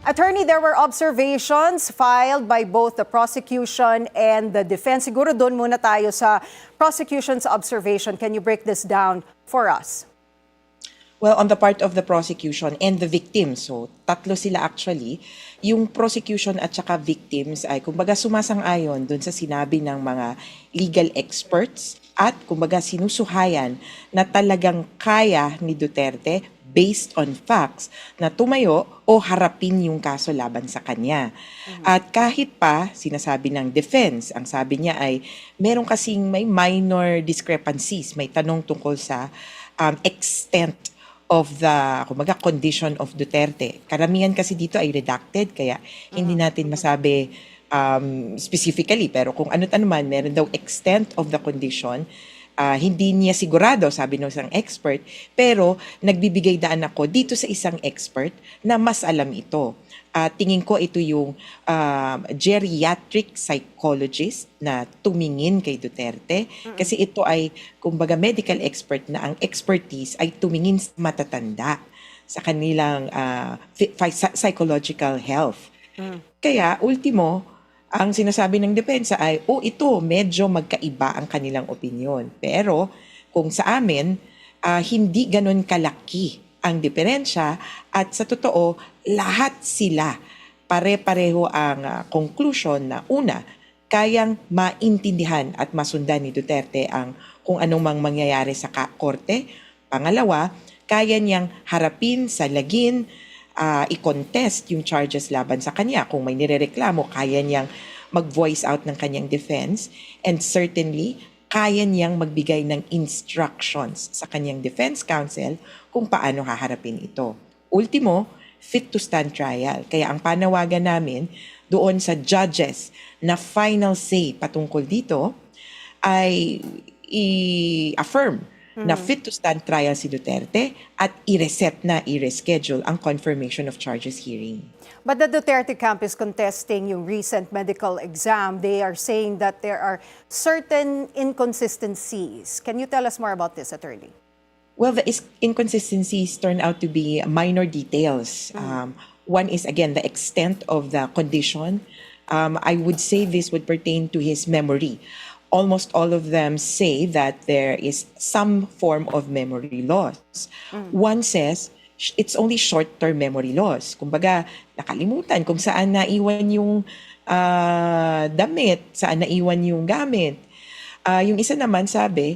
Attorney, there were observations filed by both the prosecution and the defense. Siguro doon muna tayo sa prosecution's observation. Can you break this down for us? Well, on the part of the prosecution and the victims, so tatlo sila actually, yung prosecution at saka victims ay kumbaga sumasang-ayon dun sa sinabi ng mga legal experts at kumbaga sinusuhayan na talagang kaya ni Duterte based on facts na tumayo o harapin yung kaso laban sa kanya. At kahit pa sinasabi ng defense, ang sabi niya ay meron kasing may minor discrepancies, may tanong tungkol sa extent of the kumbaga condition of Duterte. Karamihan kasi dito ay redacted kaya hindi natin masabi specifically, pero kung ano't ano man, meron daw extent of the condition. Hindi niya sigurado, sabi ng isang expert, pero nagbibigay daan ako dito sa isang expert na mas alam ito. Tingin ko ito yung geriatric psychologist na tumingin kay Duterte kasi ito ay kumbaga medical expert na ang expertise ay tumingin sa matatanda sa kanilang psychological health. Kaya ultimo, ang sinasabi ng depensa ay, ito medyo magkaiba ang kanilang opinyon. Pero kung sa amin, hindi ganun kalaki ang diferensya at sa totoo, lahat sila pare-pareho ang conclusion na una, kayang maintindihan at masundan ni Duterte ang kung anong mang mangyayari sa korte. Pangalawa, kaya niyang harapin, salagin, i-contest yung charges laban sa kanya. Kung may nirereklamo, kaya niyang mag-voice out ng kanyang defense and certainly kaya niyang magbigay ng instructions sa kanyang defense counsel kung paano haharapin ito. Ultimo, fit to stand trial. Kaya ang panawagan namin doon sa judges na final say patungkol dito ay i-affirm na fit to stand trial si Duterte at i-reset na, i-reschedule ang confirmation of charges hearing. But the Duterte camp is contesting yung recent medical exam. They are saying that there are certain inconsistencies. Can you tell us more about this, attorney? Well, the inconsistencies turn out to be minor details. One is, again, the extent of the condition. I would say this would pertain to his memory. Almost all of them say that there is some form of memory loss. One says it's only short-term memory loss. Kumbaga, nakalimutan kung saan naiwan yung damit, saan naiwan yung gamit. Yung isa naman sabi,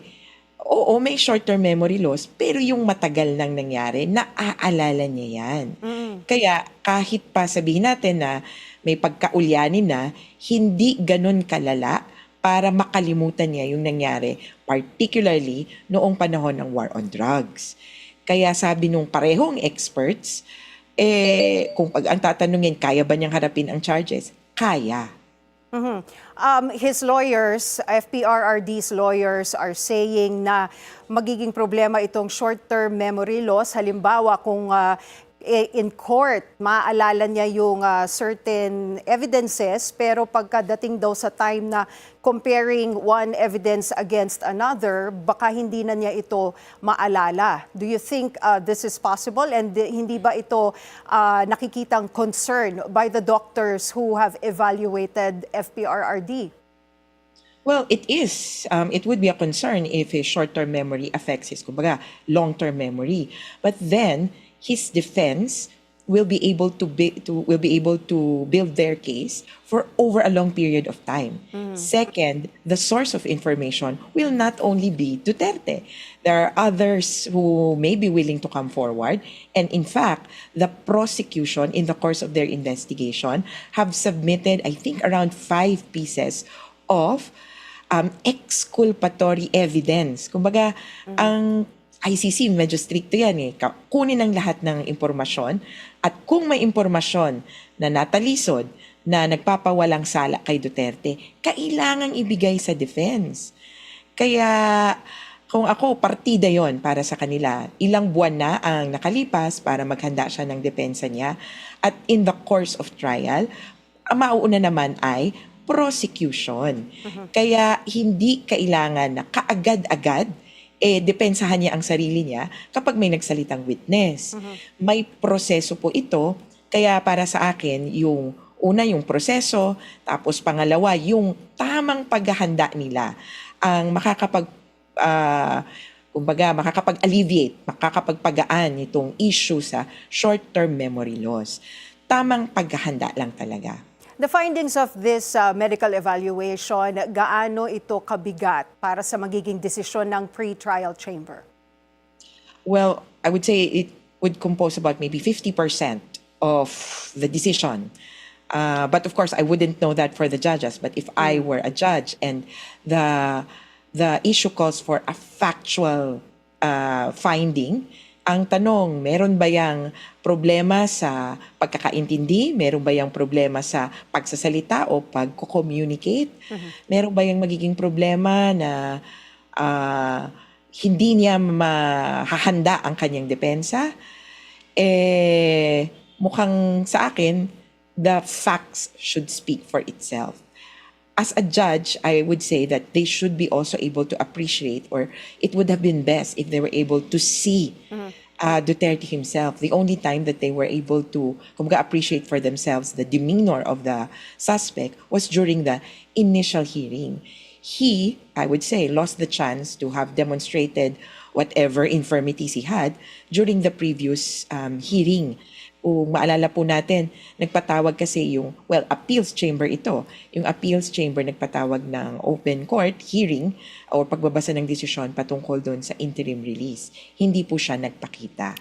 oo, may short-term memory loss, pero yung matagal nang nangyari, naaalala niya yan. Kaya kahit pa sabihin natin na may pagkaulyanin na, hindi ganun kalala para makalimutan niya yung nangyari, particularly noong panahon ng war on drugs. Kaya sabi nung parehong experts, kung ang tatanungin, kaya ba niyang harapin ang charges? Kaya. His lawyers, FPRRD's lawyers are saying na magiging problema itong short-term memory loss. Halimbawa, kung in court, maaalala niya yung certain evidences, pero pagkadating daw sa time na comparing one evidence against another, baka hindi na niya ito maalala. Do you think this is possible? And hindi ba ito nakikitang concern by the doctors who have evaluated FPRRD? Well, it is. It would be a concern if his short-term memory affects his, kumbaga, long-term memory. But then, his defense will be able to build their case for over a long period of time. Second, the source of information will not only be Duterte. There are others who may be willing to come forward, and in fact, the prosecution in the course of their investigation have submitted, I think, around 5 pieces of exculpatory evidence. Kumbaga, ang ICC, medyo stricto yan eh. Kunin ang lahat ng impormasyon at kung may impormasyon na natalisod na nagpapawalang sala kay Duterte, kailangang ibigay sa defense. Kaya kung ako, partida yon para sa kanila. Ilang buwan na ang nakalipas para maghanda siya ng depensa niya. At in the course of trial, ang mauuna naman ay prosecution. Kaya hindi kailangan na kaagad-agad depensahan niya ang sarili niya kapag may nagsalitang witness. May proseso po ito Kaya para sa akin, yung una yung proseso, tapos pangalawa yung tamang paghahanda nila ang ah, kumbaga makakapag-alleviate, makakapagpagaan itong issue sa short-term memory loss. Tamang paghahanda lang talaga. The findings of this medical evaluation, gaano ito kabigat para sa magiging desisyon ng pre-trial chamber? Well, I would say it would compose about maybe 50% of the decision. But of course, I wouldn't know that for the judges. But if I were a judge and the issue calls for a factual finding, ang tanong, meron ba yang problema sa pagkakaintindi? Meron ba yang problema sa pagsasalita o pag-communicate? Meron ba yang magiging problema na hindi niya mahahanda ang kanyang depensa? Mukhang sa akin, the facts should speak for itself. As a judge, I would say that they should be also able to appreciate, or it would have been best if they were able to see Duterte himself. The only time that they were able to appreciate for themselves the demeanor of the suspect was during the initial hearing. He, I would say, lost the chance to have demonstrated whatever infirmities he had during the previous hearing. Kung maalala po natin, nagpatawag kasi yung, appeals chamber ito. Yung appeals chamber nagpatawag ng open court hearing o pagbabasa ng desisyon patungkol doon sa interim release. Hindi po siya nagpakita.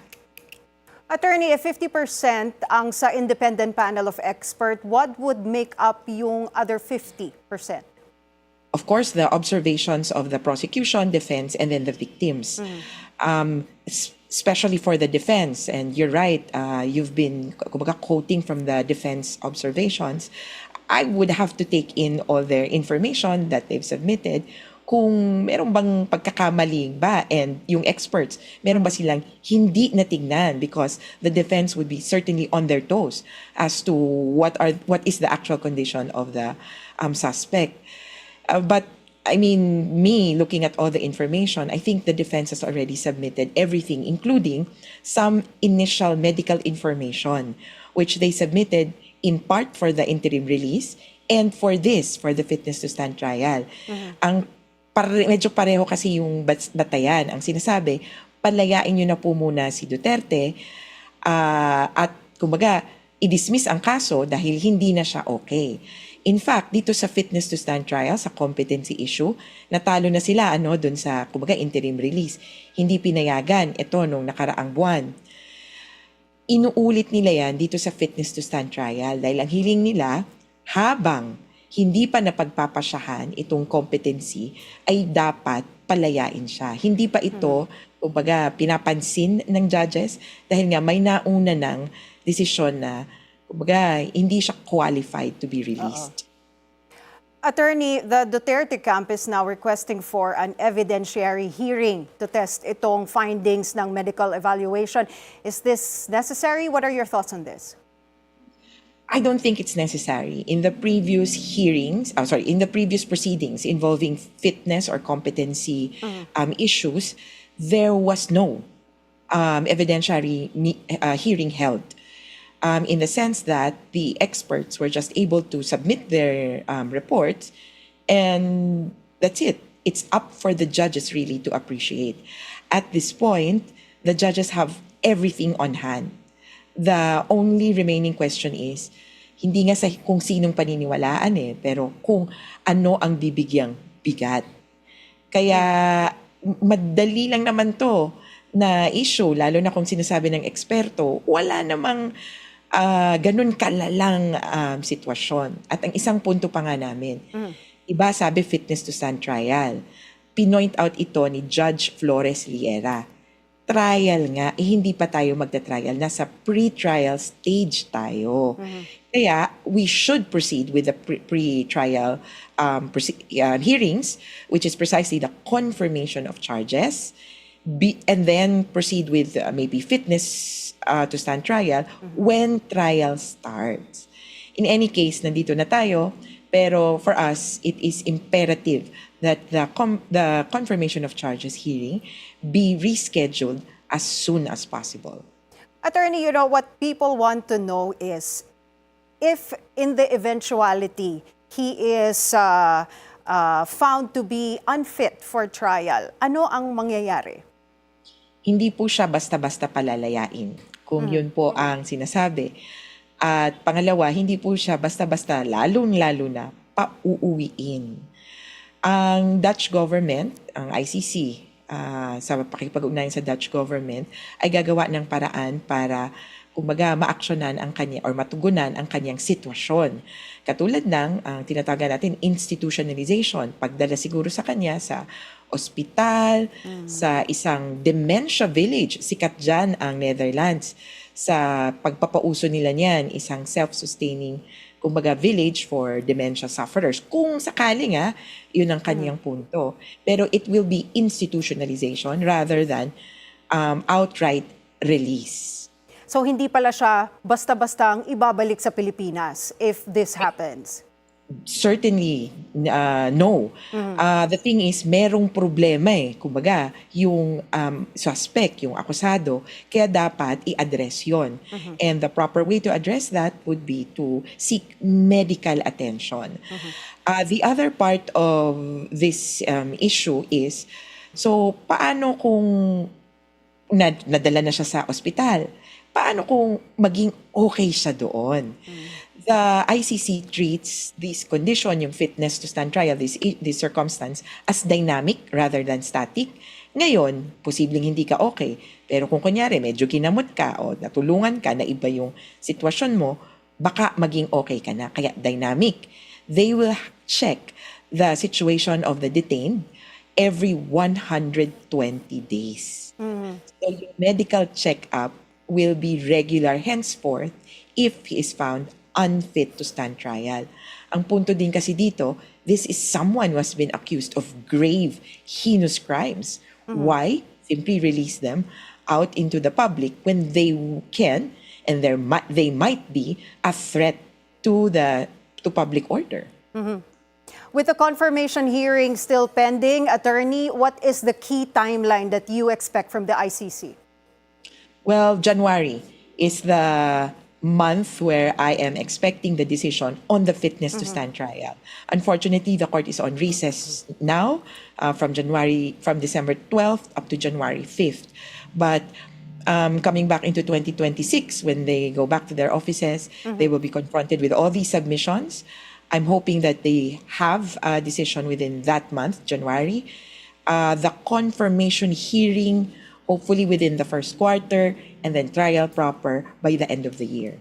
Attorney, if 50% ang sa independent panel of expert, what would make up yung other 50%? Of course, the observations of the prosecution, defense, and then the victims. Especially for the defense, and you're right, you've been quoting from the defense observations. I would have to take in all their information that they've submitted. Kung meron bang pagkakamali ba, and yung experts, meron ba silang hindi natingnan, because the defense would be certainly on their toes as to what is the actual condition of the suspect. But I mean, me looking at all the information, I think the defense has already submitted everything, including some initial medical information, which they submitted in part for the interim release and for the fitness to stand trial. Ang medyo pareho kasi yung batayan. Ang sinasabi, palayain nyo na po muna si Duterte at kumbaga, i-dismiss ang kaso dahil hindi na siya okay. In fact, dito sa fitness to stand trial, sa competency issue, natalo na sila doon sa interim release. Hindi pinayagan ito nung nakaraang buwan. Inuulit nila yan dito sa fitness to stand trial dahil ang hiling nila, habang hindi pa napagpapasyahan itong competency, ay dapat palayain siya. Hindi pa ito pinapansin ng judges dahil nga may nauna ng desisyon na hindi siya qualified to be released. Attorney, the Duterte camp is now requesting for an evidentiary hearing to test itong findings ng medical evaluation. Is this necessary? What are your thoughts on this? I don't think it's necessary. In the previous proceedings involving fitness or competency issues, there was no evidentiary hearing held. In the sense that the experts were just able to submit their reports, and that's it. It's up for the judges really to appreciate. At this point, the judges have everything on hand. The only remaining question is, hindi nga sa kung sinong paniniwalaan pero kung ano ang bibigyang bigat. Kaya madali lang naman to na issue, lalo na kung sinasabi ng eksperto, wala namang ganun kalalang sitwasyon. At ang isang punto pa nga namin, iba sabi fitness to stand trial. Pinoint out ito ni Judge Flores Liera. Trial nga, hindi pa tayo magta-trial. Nasa pre-trial stage tayo. Kaya we should proceed with the pre-trial hearings, which is precisely the confirmation of charges, and then proceed with maybe fitness to stand trial when trial starts. In any case, nandito na tayo, pero for us, it is imperative that the confirmation of charges hearing be rescheduled as soon as possible. Attorney, what people want to know is if in the eventuality he is found to be unfit for trial, ano ang mangyayari? Hindi po siya basta-basta palalayain, kung yun po ang sinasabi. At pangalawa, hindi po siya basta-basta lalong-lalo na pauuwiin. Ang Dutch government, ang ICC, sa pakikipag-ugnayan sa Dutch government, ay gagawa ng paraan para kumbaga maaksyonan ang kanya or matugunan ang kanyang sitwasyon. Katulad ng tinatagan natin institutionalization, pagdala siguro sa kanya sa ospital, sa isang dementia village, sikat dyan ang Netherlands. Sa pagpapauso nila niyan, isang self-sustaining kumbaga village for dementia sufferers. Kung sakaling yun ang kanyang punto. Pero it will be institutionalization rather than outright release. So hindi pala siya basta-bastang ibabalik sa Pilipinas if this happens? Certainly, no. The thing is, merong problema kumbaga, yung suspect, yung akusado, kaya dapat i-address yon. And the proper way to address that would be to seek medical attention. The other part of this issue is, so paano kung nadala na siya sa ospital? Paano kung maging okay siya doon? The ICC treats this condition, yung fitness to stand trial, this circumstance, as dynamic rather than static. Ngayon, posibleng hindi ka okay. Pero kung kunyari, medyo ginamot ka o natulungan ka na iba yung sitwasyon mo, baka maging okay ka na. Kaya dynamic. They will check the situation of the detained every 120 days. So yung medical check-up will be regular henceforth if he is found unfit to stand trial. Ang punto din kasi dito, this is someone who has been accused of grave, heinous crimes. Why? Simply release them out into the public when they can and they might be a threat to public order. With the confirmation hearing still pending, Attorney, what is the key timeline that you expect from the ICC? Well, January is the month where I am expecting the decision on the fitness to stand trial. Unfortunately, the court is on recess now from December 12th up to January 5th. But coming back into 2026, when they go back to their offices, they will be confronted with all these submissions. I'm hoping that they have a decision within that month, January. The confirmation hearing hopefully within the first quarter, and then trial proper by the end of the year.